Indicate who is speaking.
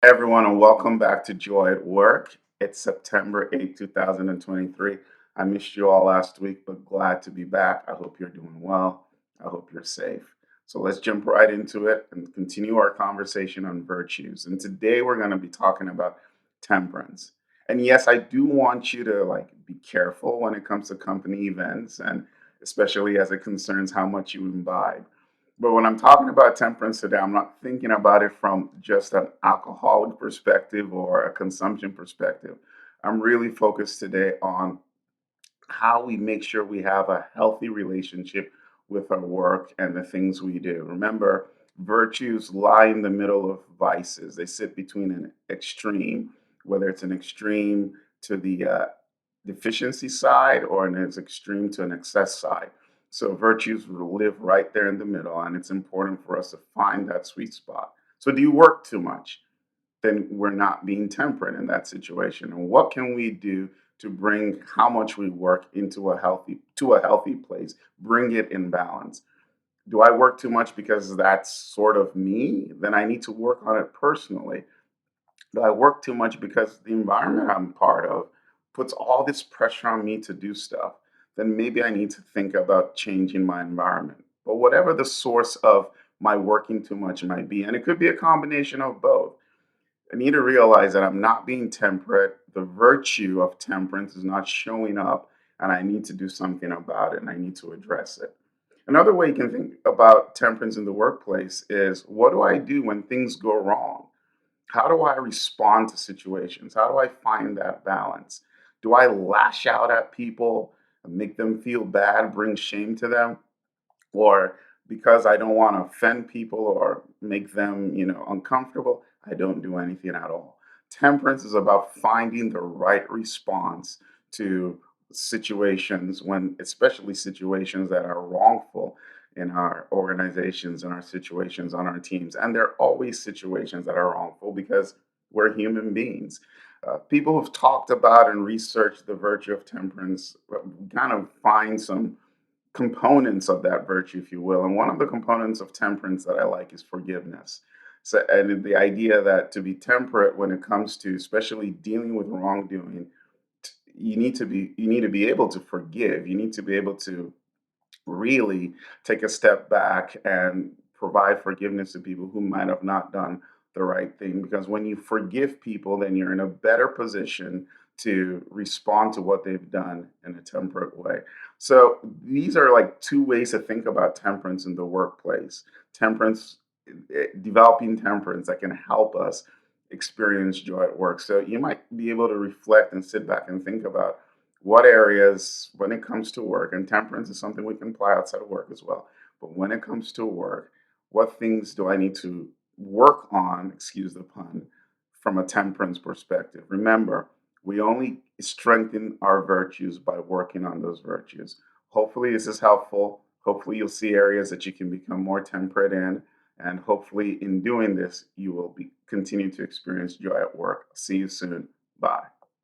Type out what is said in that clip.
Speaker 1: Everyone, and welcome back to Joy at Work. It's September 8th, 2023. I missed you all last week, but glad to be back. I hope you're doing well. I hope you're safe. So let's jump right into it and continue our conversation on virtues. And today we're going to be talking about temperance. And yes, I do want you to be careful when it comes to company events and especially as it concerns how much you imbibe. But when I'm talking about temperance today, I'm not thinking about it from just an alcoholic perspective or a consumption perspective. I'm really focused today on how we make sure we have a healthy relationship with our work and the things we do. Remember, virtues lie in the middle of vices, they sit between an extreme, whether it's an extreme to the deficiency side or an extreme to an excess side. So virtues will live right there in the middle, and it's important for us to find that sweet spot. So, do you work too much? Then we're not being temperate in that situation. And what can we do to bring how much we work into a healthy place, bring it in balance? Do I work too much because that's sort of me? Then I need to work on it personally. Do I work too much because the environment I'm part of puts all this pressure on me to do stuff? Then maybe I need to think about changing my environment. But whatever the source of my working too much might be, and it could be a combination of both, I need to realize that I'm not being temperate. The virtue of temperance is not showing up, and I need to do something about it and I need to address it. Another way you can think about temperance in the workplace is, what do I do when things go wrong? How do I respond to situations? How do I find that balance? Do I lash out at people and make them feel bad, bring shame to them? Or because I don't want to offend people or make them, uncomfortable, I don't do anything at all. Temperance is about finding the right response to situations when, especially situations that are wrongful in our organizations and our situations on our teams. And there are always situations that are wrongful because we're human beings. People have talked about and researched the virtue of temperance, kind of find some components of that virtue, if you will. And one of the components of temperance that I like is forgiveness. So, and the idea that to be temperate when it comes to especially dealing with wrongdoing, you need to be able to forgive. You need to be able to really take a step back and provide forgiveness to people who might have not done the right thing. Because when you forgive people, then you're in a better position to respond to what they've done in a temperate way. So these are like two ways to think about temperance in the workplace. Temperance, developing temperance that can help us experience joy at work. So you might be able to reflect and sit back and think about what areas, when it comes to work, and temperance is something we can apply outside of work as well. But when it comes to work, what things do I need to work on, excuse the pun, from a temperance perspective? Remember, we only strengthen our virtues by working on those virtues. Hopefully, this is helpful. Hopefully, you'll see areas that you can become more temperate in. And hopefully, in doing this, you will continue to experience joy at work. See you soon. Bye.